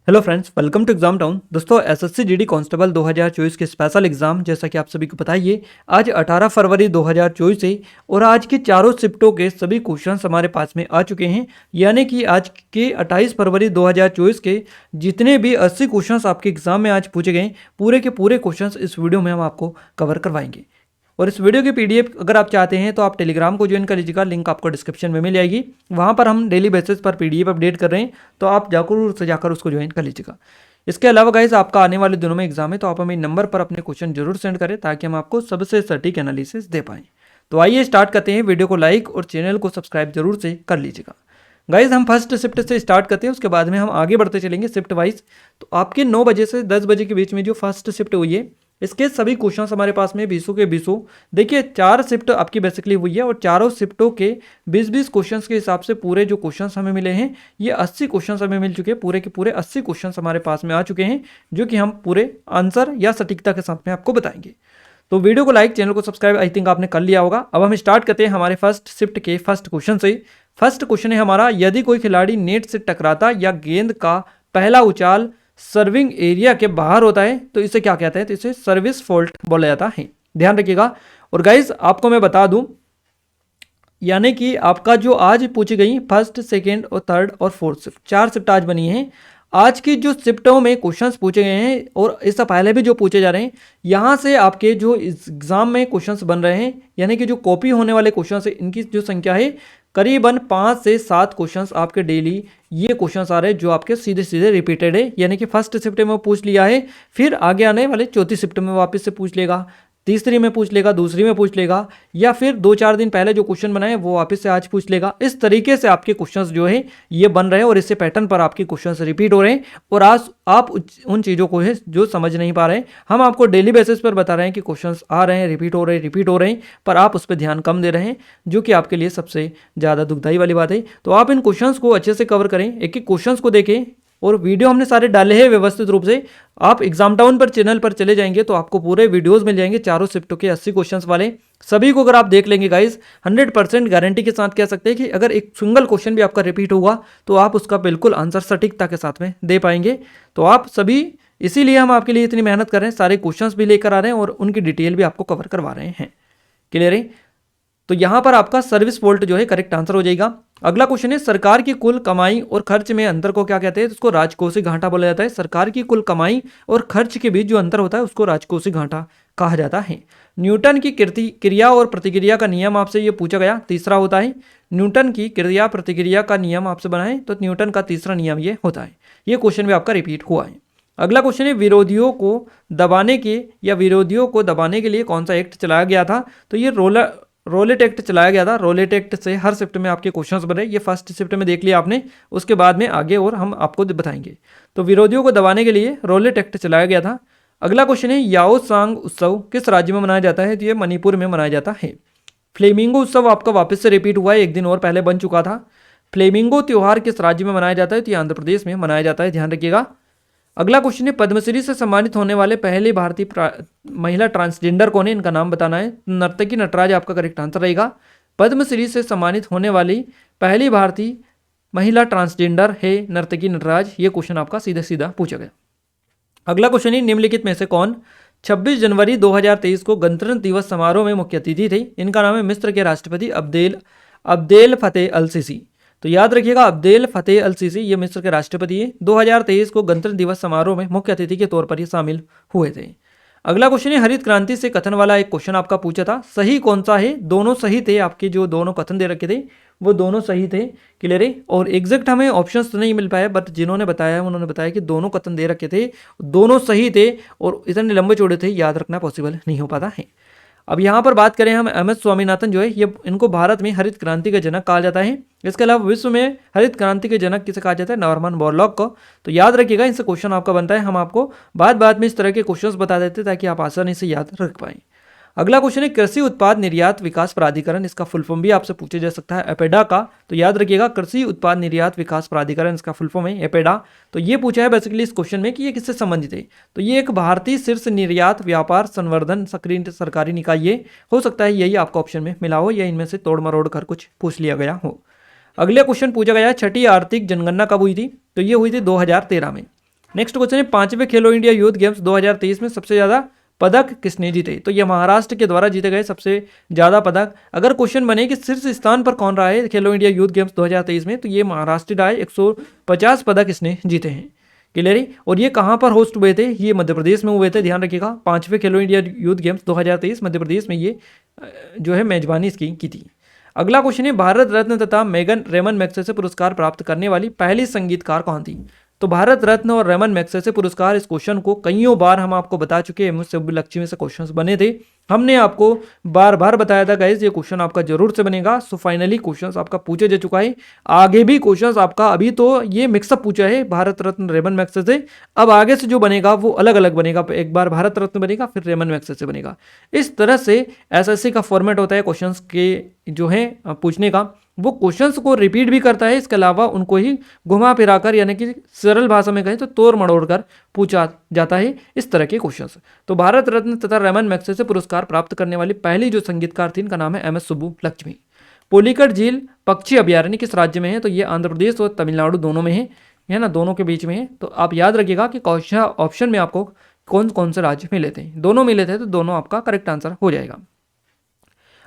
Hello friends, welcome to exam town. दोस्तों, SSC GD constable 2024 के special exam जैसा कि आप सभी को पता ही है, आज 18 फरवरी 2024 है और आज के चारों शिफ्टों के सभी क्वेश्चंस हमारे पास में आ चुके हैं। यानी कि आज के 28 फरवरी 2024 के जितने भी 80 क्वेश्चंस आपके एग्जाम में आज पूछे गए, पूरे के पूरे क्वेश्चंस इस वीडियो में हम आपको कवर करवाएंगे। और इस वीडियो की पीडीएफ अगर आप चाहते हैं तो आप टेलीग्राम को ज्वाइन कर लीजिएगा, लिंक आपको डिस्क्रिप्शन में मिल जाएगी। वहाँ पर हम डेली बेसिस पर पीडीएफ अपडेट कर रहे हैं, तो आप जाकर उसको ज्वाइन कर लीजिएगा। इसके अलावा गाइस, आपका आने वाले दिनों में एग्जाम है, तो आप हमें नंबर पर अपने क्वेश्चन जरूर सेंड करें ताकि हम आपको सबसे सटीक एनालिसिस दे पाएँ। तो आइए स्टार्ट करते हैं। वीडियो को लाइक और चैनल को सब्सक्राइब जरूर से कर लीजिएगा। गाइज, हम फर्स्ट शिफ्ट से स्टार्ट करते हैं, उसके बाद में हम आगे बढ़ते चलेंगे शिफ्ट वाइज। तो आपके 9 बजे से 10 बजे के बीच में जो फर्स्ट शिफ्ट हुई है, इसके सभी क्वेश्चंस हमारे पास में 20 के 20। देखिए, 4 शिफ्ट आपकी बेसिकली हुई है और चारों शिफ्टों के 20-20 क्वेश्चंस के हिसाब से पूरे जो क्वेश्चंस हमें मिले हैं, ये 80 क्वेश्चंस हमें मिल चुके हैं। पूरे के पूरे 80 क्वेश्चंस हमारे पास में आ चुके हैं, जो कि हम पूरे आंसर या सटीकता के साथ में आपको बताएंगे। तो वीडियो को लाइक, चैनल को सब्सक्राइब आई थिंक आपने कर लिया होगा। अब हम स्टार्ट करते हैं हमारे फर्स्ट शिफ्ट के फर्स्ट क्वेश्चन से। फर्स्ट क्वेश्चन है हमारा, यदि कोई खिलाड़ी नेट से टकराता या गेंद का पहला उछाल सर्विंग एरिया के बाहर होता है तो इसे क्या कहते हैं? तो इसे सर्विस फॉल्ट बोला जाता है। ध्यान रखिएगा। और गाइज, आपको मैं बता दूं, यानी कि आपका जो आज पूछी गई फर्स्ट, सेकेंड और थर्ड और फोर्थ शिफ्ट, 4 शिफ्ट आज बनी है। आज की जो शिफ्टों में क्वेश्चंस पूछे गए हैं और इससे पहले भी जो पूछे जा रहे हैं, यहाँ से आपके जो एग्जाम में क्वेश्चंस बन रहे हैं, यानी कि जो कॉपी होने वाले क्वेश्चंस है, इनकी जो संख्या है करीबन 5 से 7 क्वेश्चंस आपके डेली ये क्वेश्चंस आ रहे हैं, जो आपके सीधे सीधे रिपीटेड है। यानी कि फर्स्ट शिफ्ट में पूछ लिया है, फिर आगे आने वाले चौथी शिफ्ट में वापस से पूछ लेगा, तीसरी में पूछ लेगा, दूसरी में पूछ लेगा, या फिर 2-4 दिन पहले जो क्वेश्चन बनाए वो वापस से आज पूछ लेगा। इस तरीके से आपके क्वेश्चंस जो है ये बन रहे हैं और इससे पैटर्न पर आपके क्वेश्चंस रिपीट हो रहे हैं। और आज आप उन चीज़ों को है जो समझ नहीं पा रहे हैं, हम आपको डेली बेसिस पर बता रहे हैं कि क्वेश्चंस आ रहे हैं, रिपीट हो रहे हैं, पर आप उस पर ध्यान कम दे रहे हैं, जो कि आपके लिए सबसे ज़्यादा दुखदाई वाली बात है। तो आप इन क्वेश्चंस को अच्छे से कवर करें, एक एक क्वेश्चंस को देखें, और वीडियो हमने सारे डाले हैं व्यवस्थित रूप से। आप एग्जाम टाउन पर चैनल पर चले जाएंगे तो आपको पूरे वीडियोस मिल जाएंगे, चारों शिफ्टों के 80 क्वेश्चंस वाले। सभी को अगर आप देख लेंगे गाइस, 100% गारंटी के साथ कह सकते हैं कि अगर एक सिंगल क्वेश्चन भी आपका रिपीट होगा तो आप उसका बिल्कुल आंसर सटीकता के साथ में दे पाएंगे। तो आप सभी, इसीलिए हम आपके लिए इतनी मेहनत कर रहे हैं, सारे क्वेश्चंस भी लेकर आ रहे हैं और उनकी डिटेल भी आपको कवर करवा रहे हैं। क्लियर है? तो यहां पर आपका सर्विस फॉल्ट जो है करेक्ट आंसर हो जाएगा। अगला क्वेश्चन है, सरकार की कुल कमाई और खर्च में अंतर को क्या कहते हैं? उसको राजकोषीय घाटा बोला जाता है। सरकार की कुल कमाई और खर्च के बीच जो अंतर होता है उसको राजकोषीय घाटा कहा जाता है। न्यूटन की क्रिया और प्रतिक्रिया का नियम आपसे ये पूछा गया, तीसरा होता है। न्यूटन की क्रिया प्रतिक्रिया का नियम आपसे बना है, तो न्यूटन का तीसरा नियम ये होता है। ये क्वेश्चन भी आपका रिपीट हुआ है। अगला क्वेश्चन है, विरोधियों को दबाने के लिए कौन सा एक्ट चलाया गया था? तो ये रोलेट एक्ट चलाया गया था। रोलेट एक्ट से हर शिफ्ट में आपके क्वेश्चंस बने। ये फर्स्ट शिफ्ट में देख लिया आपने, उसके बाद में आगे और हम आपको बताएंगे। तो विरोधियों को दबाने के लिए रोलेट एक्ट चलाया गया था। अगला क्वेश्चन है, याओ सांग उत्सव किस राज्य में मनाया जाता है? तो ये मणिपुर में मनाया जाता है। फ्लेमिंगो उत्सव आपका वापस से रिपीट हुआ है, एक दिन और पहले बन चुका था। फ्लेमिंगो त्यौहार किस राज्य में मनाया जाता है? तो ये आंध्र प्रदेश में मनाया जाता है, ध्यान रखिएगा। अगला क्वेश्चन है, पद्मश्री से सम्मानित होने वाले पहले भारतीय महिला ट्रांसजेंडर कौन है? इनका नाम बताना है। नर्तकी नटराज आपका करेक्ट आंसर रहेगा। पद्मश्री से सम्मानित होने वाली पहली भारतीय महिला ट्रांसजेंडर है नर्तकी नटराज। ये क्वेश्चन आपका सीधा सीधा पूछा गया। अगला क्वेश्चन है, निम्नलिखित में से कौन 26 जनवरी 2023 को गणतंत्र दिवस समारोह में मुख्य अतिथि थे? इनका नाम है मिस्र के राष्ट्रपति अब्देल फतेह अल सीसी। तो याद रखिएगा, अब्देल फतेह अल सीसी ये मिस्र के राष्ट्रपति है। 2023 को गणतंत्र दिवस समारोह में मुख्य अतिथि के तौर पर ये शामिल हुए थे। अगला क्वेश्चन है, हरित क्रांति से कथन वाला एक क्वेश्चन आपका पूछा था, सही कौन सा है? दोनों सही थे, आपके जो दोनों कथन दे रखे थे वो दोनों सही थे। क्लियर है? और एग्जैक्ट हमें ऑप्शंस तो नहीं मिल पाए, बट जिन्होंने बताया उन्होंने बताया कि दोनों कथन दे रखे थे, दोनों सही थे, और इतने लंबे चौड़े थे, याद रखना पॉसिबल नहीं हो पाता है। अब यहाँ पर बात करें हम, एम एस स्वामीनाथन जो है, ये इनको भारत में हरित क्रांति का जनक कहा जाता है। इसके अलावा विश्व में हरित क्रांति के जनक किसे कहा जाता है? नॉर्मन बोरलॉग को। तो याद रखिएगा, इनसे क्वेश्चन आपका बनता है, हम आपको बात में इस तरह के क्वेश्चंस बता देते हैं ताकि आप आसानी से याद रख पाएं। अगला क्वेश्चन है, कृषि उत्पाद निर्यात विकास प्राधिकरण, इसका फुल फॉर्म भी आपसे पूछा जा सकता है, एपेडा का। तो याद रखिएगा, कृषि उत्पाद निर्यात विकास प्राधिकरण, इसका फुल फॉर्म है एपेडा। तो ये पूछा है बेसिकली इस क्वेश्चन में कि ये किससे संबंधित है? तो ये एक भारतीय शीर्ष निर्यात व्यापार संवर्धन सक्रिय सरकारी निकाय ये हो सकता है, यही आपका ऑप्शन में मिला हो या इनमें से तोड़ मरोड़ कर कुछ पूछ लिया गया हो। अगले क्वेश्चन पूछा गया, छठी आर्थिक जनगणना कब हुई थी? तो ये हुई थी 2013 में। नेक्स्ट क्वेश्चन है 5वें खेलो इंडिया यूथ गेम्स 2023 में सबसे ज्यादा पदक किसने जीते? तो ये महाराष्ट्र के द्वारा जीते गए सबसे ज्यादा पदक। अगर क्वेश्चन बने कि शीर्ष स्थान पर कौन रहा है खेलो इंडिया यूथ गेम्स 2023 में, तो ये महाराष्ट्र रहा है। 150 पदक इसने जीते हैं। क्लियर है। और ये कहाँ पर होस्ट हुए थे? ये मध्य प्रदेश में हुए थे, ध्यान रखिएगा। 5वें खेलो India youth games 2023 Madhya Pradesh में ये जो है मेजबानी इसकी की थी। अगला क्वेश्चन है भारत रत्न तथा मेगन रेमन मैग्सेसे पुरस्कार प्राप्त करने वाली पहली संगीतकार कौन थी? तो भारत रत्न और रेमन मैग्सेसे पुरस्कार, इस क्वेश्चन को कईयों बार हम आपको बता चुके हैं। मुझसे लक्ष्य में से क्वेश्चंस बने थे, हमने आपको बार बार बताया था गाइस ये क्वेश्चन आपका जरूर से बनेगा। सो फाइनली क्वेश्चंस आपका पूछे जा चुका है। आगे भी क्वेश्चंस आपका, अभी तो ये मिक्सअप पूछा है भारत रत्न रेमन मैग्सेसे, अब आगे से जो बनेगा वो अलग अलग बनेगा। एक बार भारत रत्न बनेगा, फिर रेमन मैग्सेसे बनेगा। इस तरह से एसएससी का फॉर्मेट होता है क्वेश्चंस के जो है पूछने का। वो क्वेश्चंस को रिपीट भी करता है, इसके अलावा उनको ही घुमा फिराकर, यानी कि सरल भाषा में कहें तो तोड़ मड़ोड़ कर पूछा जाता है इस तरह के क्वेश्चंस। तो भारत रत्न तथा रेमन मैग्सेसे पुरस्कार प्राप्त करने वाली पहली जो संगीतकार थी, इनका नाम है एमएस सुब्बुलक्ष्मी। पुलिकट झील पक्षी अभयारण्य किस राज्य में है? तो ये आंध्र प्रदेश और तमिलनाडु दोनों में है ना, दोनों के बीच में है। तो आप याद रखिएगा कि क्वेश्चन ऑप्शन में आपको कौन कौन से राज्य मिले थे, दोनों मिले थे, तो दोनों आपका करेक्ट आंसर हो जाएगा।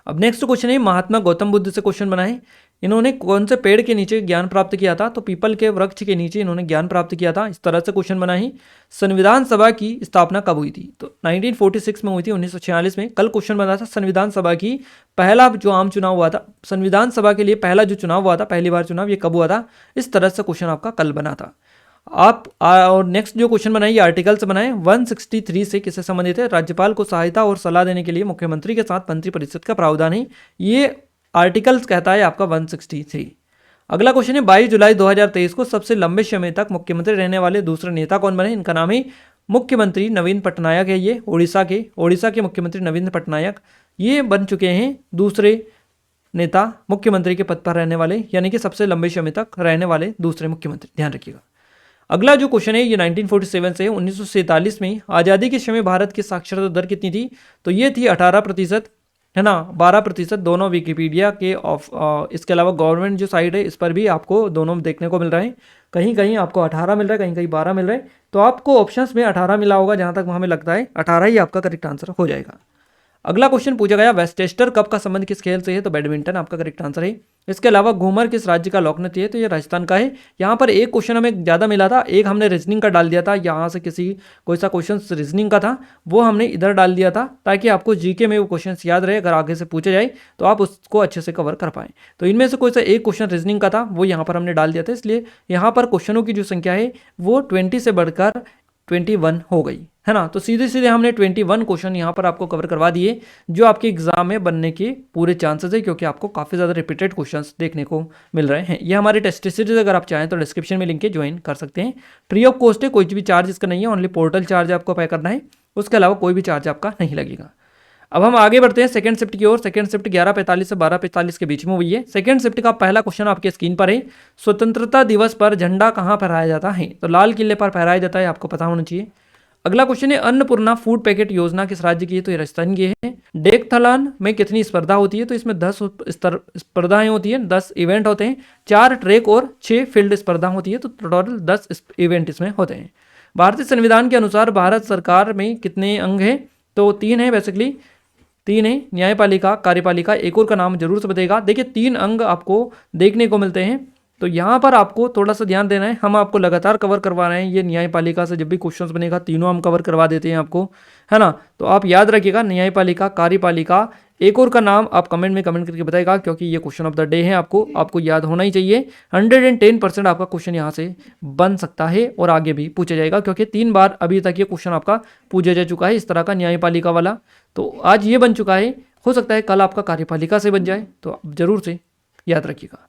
अब नेक्स्ट क्वेश्चन है महात्मा गौतम बुद्ध से क्वेश्चन बना है। इन्होंने कौन से पेड़ के नीचे ज्ञान प्राप्त किया था? तो पीपल के वृक्ष के नीचे इन्होंने ज्ञान प्राप्त किया था। इस तरह से क्वेश्चन बना है। संविधान सभा की स्थापना कब हुई थी? तो 1946 में हुई थी, 1946 में। कल क्वेश्चन बना था संविधान सभा की पहला जो आम चुनाव हुआ था, संविधान सभा के लिए पहला जो चुनाव हुआ था, पहली बार चुनाव, ये कब हुआ था? इस तरह से क्वेश्चन आपका कल बना था। आप और नेक्स्ट जो क्वेश्चन बनाए, ये आर्टिकल से बनाए। 163 से किससे संबंधित है? राज्यपाल को सहायता और सलाह देने के लिए मुख्यमंत्री के साथ मंत्रिपरिषद का प्रावधान है। ये आर्टिकल्स कहता है आपका 163। अगला क्वेश्चन है 22 जुलाई 2023 को सबसे लंबे समय तक मुख्यमंत्री रहने वाले दूसरे नेता कौन बने? इनका नाम है मुख्यमंत्री नवीन पटनायक है। ये उड़ीसा के मुख्यमंत्री नवीन पटनायक ये बन चुके हैं दूसरे नेता मुख्यमंत्री के पद पर रहने वाले, यानी कि सबसे लंबे समय तक रहने वाले दूसरे मुख्यमंत्री। ध्यान रखिएगा। अगला जो क्वेश्चन है ये 1947 से 1947 में आज़ादी के समय भारत की साक्षरता दर कितनी थी? तो ये थी 18%, है ना, 12%। दोनों विकिपीडिया के इसके अलावा गवर्नमेंट जो साइट है इस पर भी आपको दोनों देखने को मिल रहा है। कहीं कहीं आपको 18 मिल रहा है, कहीं कहीं 12 मिल रहा है। तो आपको ऑप्शंस में 18 मिला होगा, जहाँ तक हमें लगता है 18 ही आपका करेक्ट आंसर हो जाएगा। अगला क्वेश्चन पूछा गया वेस्टचेस्टर कप का संबंध किस खेल से है? तो बैडमिंटन आपका करेक्ट आंसर है। इसके अलावा घूमर किस राज्य का लोकनृत्य है? तो ये राजस्थान का है। यहाँ पर एक क्वेश्चन हमें ज़्यादा मिला था, एक हमने रीजनिंग का डाल दिया था। यहाँ से कोई सा क्वेश्चन रीजनिंग का था वो हमने इधर डाल दिया था, ताकि आपको जीके में वो क्वेश्चन याद रहे। अगर आगे से पूछे जाए तो आप उसको अच्छे से कवर कर पाएँ। तो इनमें से कोई सा एक क्वेश्चन रीजनिंग का था, वो यहाँ पर हमने डाल दिया था। इसलिए यहाँ पर क्वेश्चनों की जो संख्या है वो 20 से बढ़कर 21 हो गई, है ना। तो सीधे सीधे हमने 21 क्वेश्चन यहाँ पर आपको कवर करवा दिए, जो आपके एग्जाम में बनने के पूरे चांसेस है, क्योंकि आपको काफ़ी ज़्यादा रिपीटेड क्वेश्चंस देखने को मिल रहे हैं। ये हमारे टेस्ट सीरीज, अगर आप चाहें तो डिस्क्रिप्शन में लिंक है, ज्वाइन कर सकते हैं। फ्री ऑफ कॉस्ट है, कोई भी चार्ज इसका नहीं है, ओनली पोर्टल चार्ज आपको पे करना है। उसके अलावा कोई भी चार्ज आपका नहीं लगेगा। अब हम आगे बढ़ते हैं सेकंड शिफ्ट की ओर। सेकंड शिफ्ट 11:45 से 12:45 के बीच में हुई है। सेकंड शिफ्ट का पहला क्वेश्चन आपके स्क्रीन पर है। स्वतंत्रता दिवस पर झंडा कहाँ फहराया जाता है? तो लाल किले पर फहराया जाता है, आपको पता होना चाहिए। अगला क्वेश्चन है अन्नपूर्णा फूड पैकेट योजना किस राज्य की है? तो ये राजस्थान की है। डेकथलॉन में कितनी स्पर्धा होती है? तो इसमें 10 स्पर्धाएं होती है, 10 इवेंट होते हैं, 4 ट्रैक और 6 फील्ड स्पर्धा होती है। तो टोटल 10 इवेंट इसमें होते हैं। भारतीय संविधान के अनुसार भारत सरकार में कितने अंग हैं? तो 3 है, बेसिकली 3 है। न्यायपालिका, कार्यपालिका, एक और का नाम जरूर से बताइएगा। देखिए 3 अंग आपको देखने को मिलते हैं, तो यहाँ पर आपको थोड़ा सा ध्यान देना है। हम आपको लगातार कवर करवा रहे हैं। ये न्यायपालिका से जब भी क्वेश्चंस बनेगा तीनों हम कवर करवा देते हैं आपको, है ना। तो आप याद रखिएगा न्यायपालिका, कार्यपालिका, एक और का नाम आप कमेंट में कमेंट करके बताइएगा, क्योंकि ये क्वेश्चन ऑफ द डे है, आपको याद होना ही चाहिए। 110% आपका क्वेश्चन यहाँ से बन सकता है और आगे भी पूछा जाएगा, क्योंकि 3 बार अभी तक ये क्वेश्चन आपका पूछा जा चुका है इस तरह का, न्यायपालिका वाला। तो आज ये बन चुका है, हो सकता है कल आपका कार्यपालिका से बन जाए, तो आप जरूर से याद रखिएगा।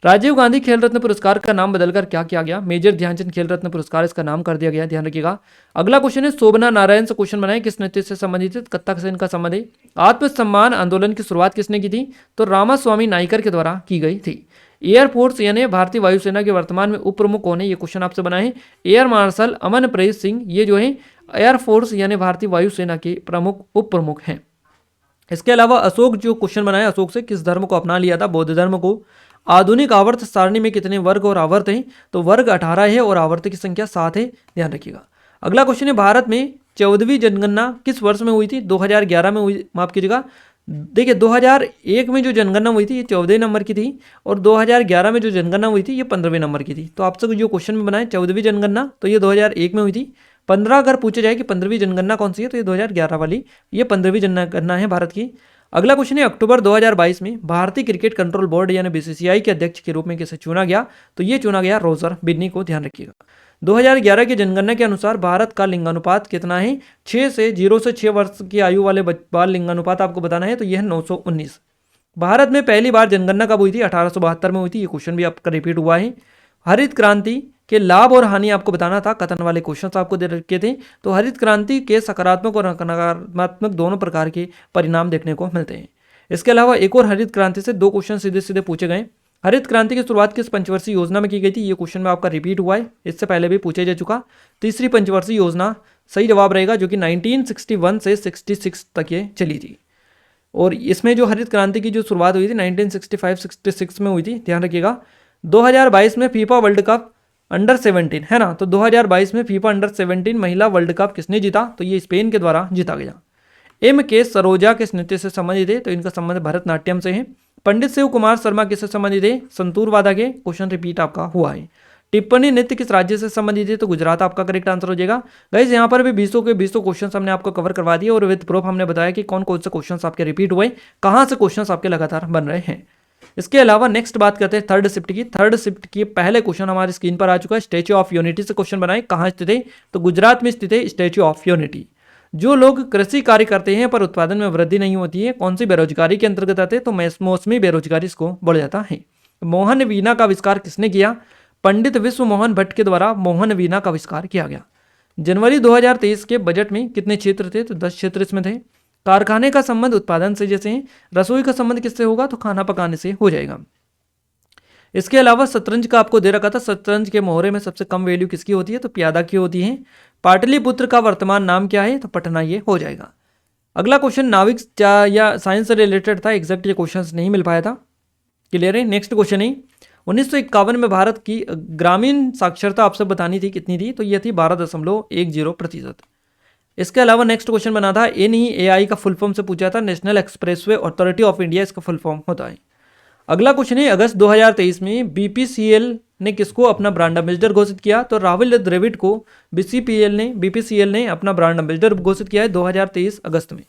राजीव गांधी खेल रत्न पुरस्कार का नाम बदलकर क्या किया गया? मेजर ध्यानचंद खेल रत्न पुरस्कार इसका नाम कर दिया गया, ध्यान रखिएगा। अगला क्वेश्चन है शोभना नारायण से क्वेश्चन बनाए, किस नृत्य से संबंधित है? कथक से इनका संबंध है। आत्मसम्मान आंदोलन की शुरुआत किसने की थी? तो रामास्वामी नाइकर के द्वारा की गई थी। एयरफोर्स यानी भारतीय वायुसेना के वर्तमान में उप प्रमुख कौन है? ये क्वेश्चन आपसे बना है। एयर मार्शल अमनप्रीत सिंह, ये जो है एयरफोर्स यानी भारतीय वायुसेना के प्रमुख उप प्रमुख हैं। इसके अलावा अशोक जो क्वेश्चन बनाया, अशोक से किस धर्म को अपना लिया था? बौद्ध धर्म को। आधुनिक आवर्त सारणी में कितने वर्ग और आवर्त हैं? तो वर्ग 18 है और आवर्त की संख्या 7 है, ध्यान रखिएगा। अगला क्वेश्चन है, भारत में 14वीं जनगणना किस वर्ष में हुई थी? 2011 में हुई, माफ कीजिएगा। देखिए 2001 में जो जनगणना हुई थी ये 14वें नंबर की थी और 2011 में जो जनगणना हुई थी ये 15वें नंबर की थी। तो आपसे जो क्वेश्चन में बनाए 14वीं जनगणना तो ये 2001 में हुई थी। 15 अगर पूछे जाए कि 15वीं जनगणना कौन सी है तो ये 2011 वाली, ये 15वीं जनगणना है भारत की। अगला क्वेश्चन है, अक्टूबर 2022 में भारतीय क्रिकेट कंट्रोल बोर्ड यानी बीसीसीआई के अध्यक्ष के रूप में किसे चुना गया? तो ये चुना गया रोजर बिन्नी को, ध्यान रखिएगा। 2011 की जनगणना के अनुसार भारत का लिंगानुपात कितना है? 0 से 6 वर्ष की आयु वाले बाल लिंगानुपात आपको बताना है तो यह है 919। भारत में पहली बार जनगणना कब हुई थी? 1872 में हुई थी। ये क्वेश्चन भी आपका रिपीट हुआ है। हरित क्रांति के लाभ और हानि आपको बताना था, कथन वाले क्वेश्चन आपको दे रखे थे। तो हरित क्रांति के सकारात्मक और नकारात्मक दोनों प्रकार के परिणाम देखने को मिलते हैं। इसके अलावा एक और हरित क्रांति से 2 क्वेश्चन सीधे सीधे पूछे गए। हरित क्रांति की शुरुआत किस पंचवर्षीय योजना में की गई थी? ये क्वेश्चन में आपका रिपीट हुआ है, इससे पहले भी पूछा जा चुका। तीसरी पंचवर्षीय योजना सही जवाब रहेगा, जो कि 1961 से 66 तक ये चली थी। और इसमें जो हरित क्रांति की जो शुरुआत हुई थी 1965-66 में हुई थी, ध्यान रखिएगा। 2022 में फीफा वर्ल्ड कप अंडर 17 है ना, तो 2022 में फीफा अंडर 17 महिला वर्ल्ड कप किसने जीता? तो ये स्पेन के द्वारा जीता गया। एम के सरोजा किस नृत्य से संबंधित है? तो इनका संबंध भरतनाट्यम से है। पंडित शिव कुमार शर्मा किससे संबंधित है? संतूर वादक है, क्वेश्चन रिपीट आपका हुआ है। टिप्पणी नृत्य किस राज्य से संबंधित है? तो गुजरात आपका करेक्ट आंसर हो जाएगा। गाइस यहाँ पर भी 20 के 20 क्वेश्चन हमने आपको कवर करवा दिए और विद प्रूफ हमने बताया कि कौन कौन से क्वेश्चन आपके रिपीट हुए, कहाँ से क्वेश्चन आपके लगातार बन रहे हैं। इसके अलावा नेक्स्ट बात करते हैं थर्ड शिफ्ट की। थर्ड शिफ्ट की पहले क्वेश्चन हमारी स्क्रीन पर आ चुका है। स्टैच्यू ऑफ यूनिटी से क्वेश्चन बनाए, कहाँ स्थित है? तो गुजरात में स्थित है स्टैच्यू ऑफ यूनिटी। जो लोग कृषि कार्य करते हैं पर उत्पादन में वृद्धि नहीं होती है, कौन सी बेरोजगारी के अंतर्गत आते हैं? तो मौसमी बेरोजगारी इसको बढ़ जाता है। मोहन वीणा का आविष्कार किसने किया? पंडित विश्व मोहन भट्ट के द्वारा मोहन वीणा का आविष्कार किया गया। जनवरी 2023 के बजट में कितने क्षेत्र थे? तो 10 क्षेत्र इसमें थे। कारखाने का संबंध उत्पादन से जैसे है, रसोई का संबंध किससे होगा? तो खाना पकाने से हो जाएगा। इसके अलावा शतरंज का आपको दे रखा था, शतरंज के मोहरे में सबसे कम वैल्यू किसकी होती है? तो प्यादा की होती है। पाटलिपुत्र का वर्तमान नाम क्या है? तो पटना ये हो जाएगा। अगला क्वेश्चन नाविक या साइंस से रिलेटेड था, एग्जैक्ट ये क्वेश्चन नहीं मिल पाया था। क्लियर है। नेक्स्ट क्वेश्चन है, 1951 में भारत की ग्रामीण साक्षरता आपसे बतानी थी, कितनी थी? तो यह थी 12.10%। इसके अलावा नेक्स्ट क्वेश्चन बना था NEAI का फुल फॉर्म से पूछा था, national expressway authority of India इसका फुल फॉर्म होता है। अगला क्वेश्चन है, अगस्त 2023 में BPCL ने किसको अपना ब्रांड एम्बेसडर घोषित किया? तो राहुल द्रविड़ को BPCL ने अपना ब्रांड एम्बेसडर घोषित किया है 2023 अगस्त में।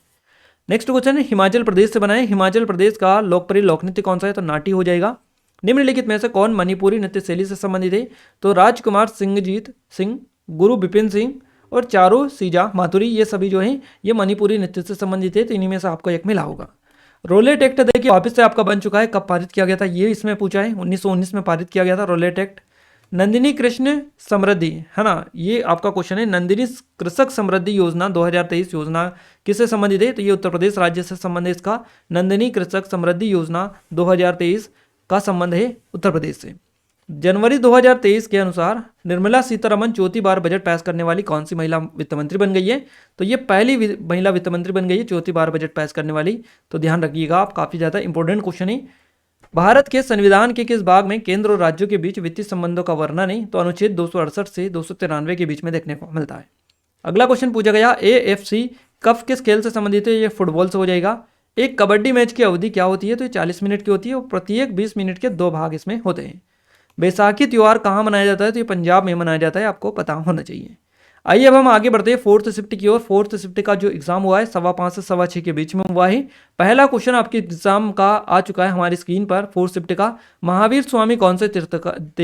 नेक्स्ट क्वेश्चन है, हिमाचल प्रदेश से बना है, हिमाचल प्रदेश का लोकप्रिय लोक नृत्य कौन सा है? तो नाटी हो जाएगा। निम्नलिखित में से कौन मणिपुरी नृत्य शैली से संबंधित है? तो राजकुमार सिंहजीत सिंह, गुरु विपिन सिंह और चारू सीजा माथुरी, ये सभी जो हैं ये मणिपुरी नृत्य से संबंधित है। तो इन्हीं में से आपको एक मिला होगा। रोलेट एक्ट देखिए वापस से आपका बन चुका है, कब पारित किया गया था ये इसमें पूछा है, 1919 में पारित किया गया था रोलेट एक्ट। नंदिनी कृष्ण समृद्धि है ना, ये आपका क्वेश्चन है, नंदिनी कृषक समृद्धि योजना 2023 योजना किससे संबंधित है? तो ये उत्तर प्रदेश राज्य से संबंधित इसका नंदिनी कृषक समृद्धि योजना 2023 का संबंध है उत्तर प्रदेश से। जनवरी 2023 के अनुसार निर्मला सीतारमन चौथी बार बजट पास करने वाली कौन सी महिला वित्त मंत्री बन गई है? तो ये पहली महिला वित्त मंत्री बन गई है चौथी बार बजट पास करने वाली। तो ध्यान रखिएगा आप, काफी ज्यादा इंपॉर्टेंट क्वेश्चन है। भारत के संविधान के किस भाग में केंद्र और राज्यों के बीच वित्तीय संबंधों का वर्णन है? तो अनुच्छेद 268 से 293 के बीच में देखने को मिलता है। अगला क्वेश्चन पूछा गया, AFC कप किस खेल से संबंधित है? ये फुटबॉल से हो जाएगा। एक कबड्डी मैच की अवधि क्या होती है? तो 40 मिनट की होती है और प्रत्येक 20 मिनट के 2 भाग इसमें होते हैं। बैसाखी त्यौहार कहाँ मनाया जाता है? तो ये पंजाब में मनाया जाता है, आपको पता होना चाहिए। आइए अब हम आगे बढ़ते हैं फोर्थ शिफ्ट की ओर। फोर्थ शिफ्ट का जो एग्जाम हुआ है 5:15 से 6:15 के बीच में हुआ है। पहला क्वेश्चन आपके एग्जाम का आ चुका है हमारी स्क्रीन पर। फोर्थ शिफ्ट का, महावीर स्वामी कौन से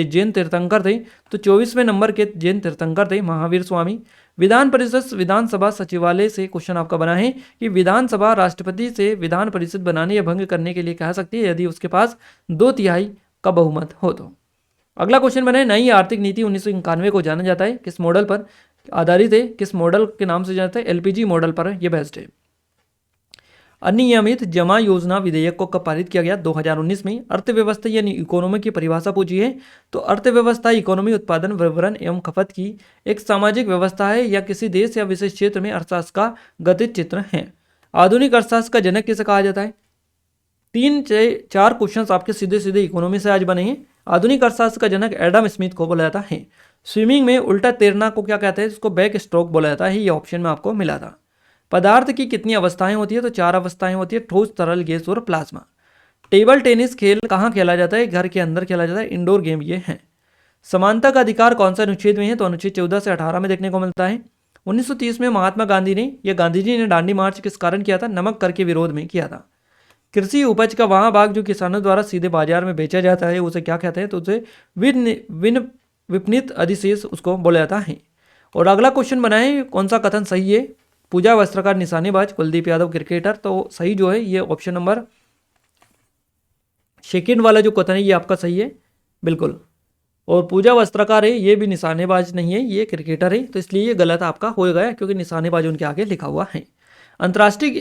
जैन तीर्थंकर थे? तो 24वें नंबर के जैन तीर्थंकर थे महावीर स्वामी। विधान परिषद विधानसभा सचिवालय से क्वेश्चन आपका बना है कि विधानसभा राष्ट्रपति से विधान परिषद बनाने या भंग करने के लिए कह सकती है यदि उसके पास 2/3 का बहुमत हो तो। अगला क्वेश्चन बना है, नई आर्थिक नीति 1991 को जाना जाता है किस मॉडल पर आधारित है? किस मॉडल के नाम से जाता है? LPG मॉडल पर यह बेस्ड है। अनियमित जमा योजना विधेयक को कब पारित किया गया? 2019 में। अर्थव्यवस्था यानी इकोनॉमी की परिभाषा पूछी है, तो अर्थव्यवस्था इकोनॉमी उत्पादन विवरण एवं खपत की एक सामाजिक व्यवस्था है या किसी देश या विशेष क्षेत्र में अर्थशास्त्र का गतिज चित्र है। आधुनिक अर्थशास्त्र का जनक किसे कहा जाता है? 3 से 4 क्वेश्चन आपके सीधे सीधे इकोनॉमी से आज बने हैं। आधुनिक अर्थशास्त्र का जनक एडम स्मिथ को बोला जाता है। स्विमिंग में उल्टा तैरना को क्या कहते हैं, इसको बैक स्ट्रोक बोला जाता है। ये ऑप्शन में आपको मिला था। पदार्थ की कितनी अवस्थाएं होती है, तो 4 अवस्थाएं होती है, ठोस, तरल, गैस और प्लाज्मा। टेबल टेनिस खेल कहाँ खेला जाता है, घर के अंदर खेला जाता है, इंडोर गेम ये है। समानता का अधिकार कौन सा अनुच्छेद में है, तो अनुच्छेद 14 से 18 में देखने को मिलता है। 1930 में महात्मा गांधी ने या गांधी जी ने दांडी मार्च किस कारण किया था, नमक कर के विरोध में किया था। कृषि उपज का वह भाग जो किसानों द्वारा सीधे बाजार में बेचा जाता है उसे क्या कहते हैं, तो उसे विपणित अधिशेष उसको बोला जाता है। और अगला क्वेश्चन बनाए, कौन सा कथन सही है। पूजा वस्त्रकार निशानेबाज, कुलदीप यादव क्रिकेटर, तो सही जो है ये ऑप्शन नंबर सेकेंड वाला जो कथन है ये आपका सही है बिल्कुल। और पूजा वस्त्रकार है ये भी निशानेबाज नहीं है, ये क्रिकेटर है, तो इसलिए ये गलत आपका हो गया क्योंकि निशानेबाज उनके आगे लिखा हुआ है। अंतर्राष्ट्रीय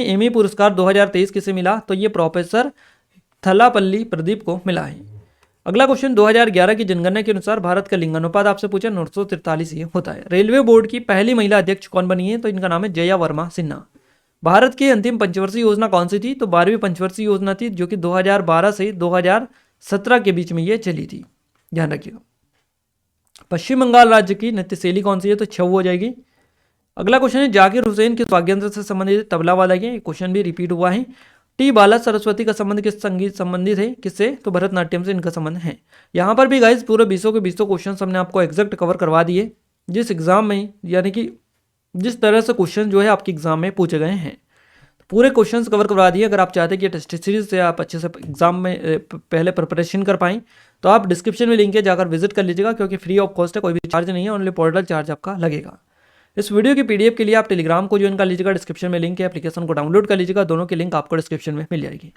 एमी पुरस्कार 2023 किसे मिला, तो ये प्रोफेसर थल्लापल्ली प्रदीप को मिला है। अगला क्वेश्चन, 2011 की जनगणना के अनुसार भारत का लिंगानुपात आपसे पूछा 943 ये होता है। रेलवे बोर्ड की पहली महिला अध्यक्ष कौन बनी है, तो इनका नाम है जया वर्मा सिन्हा। भारत की अंतिम पंचवर्षीय योजना कौन सी थी, तो 12वीं पंचवर्षीय योजना थी जो कि 2012 से 2017 के बीच में ये चली थी, ध्यान रखिएगा। पश्चिम बंगाल राज्य की नृत्य शैली कौन सी है, तो छऊ हो जाएगी। अगला क्वेश्चन है, जाकिर हुसैन किस वाद्ययंत्र से संबंधित, तबला वाला है, क्वेश्चन भी रिपीट हुआ है। टी बाला सरस्वती का संबंध किस संगीत संबंधित है, किससे, तो भरतनाट्यम से इनका संबंध है। यहाँ पर भी गाइस पूरे 20 के 20 क्वेश्चन हमने आपको एग्जैक्ट कवर करवा दिए जिस एग्जाम में, यानी कि जिस तरह से क्वेश्चन जो है आपके एग्जाम में पूछे गए हैं, पूरे क्वेश्चंस कवर करवा दिए। अगर आप चाहते हैं कि टेस्ट सीरीज से आप अच्छे से एग्जाम में पहले प्रिपरेशन कर पाएं तो आप डिस्क्रिप्शन में लिंक है, जाकर विजिट कर लीजिएगा, क्योंकि फ्री ऑफ कॉस्ट है, कोई भी चार्ज नहीं है, ओनली पोर्टल चार्ज आपका लगेगा। इस वीडियो की पीडीएफ के लिए आप टेलीग्राम को ज्वाइन कर लीजिएगा, डिस्क्रिप्शन में लिंक है, एप्लीकेशन को डाउनलोड कर लीजिएगा, दोनों की लिंक आपको डिस्क्रिप्शन में मिल जाएगी।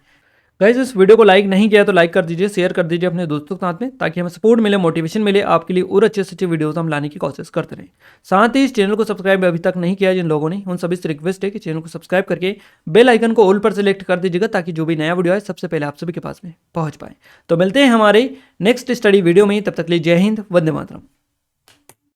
गाइस इस वीडियो को लाइक नहीं किया तो लाइक कर दीजिए, शेयर कर दीजिए अपने दोस्तों के साथ में, ताकि हमें सपोर्ट मिले, मोटिवेशन मिले, आपके लिए और अच्छे से अच्छे वीडियोस हम लाने की कोशिश करते रहें। साथ ही इस चैनल को सब्सक्राइब अभी तक नहीं किया जिन लोगों ने, उन सभी से रिक्वेस्ट है कि चैनल को सब्सक्राइब करके बेल आइकन को ऑल पर सेलेक्ट कर दीजिएगा, ताकि जो भी नया वीडियो है सबसे पहले आप सभी के पास में पहुंच पाए। तो मिलते हैं हमारे नेक्स्ट स्टडी वीडियो में, तब तक के लिए जय हिंद, वंदे मातरम।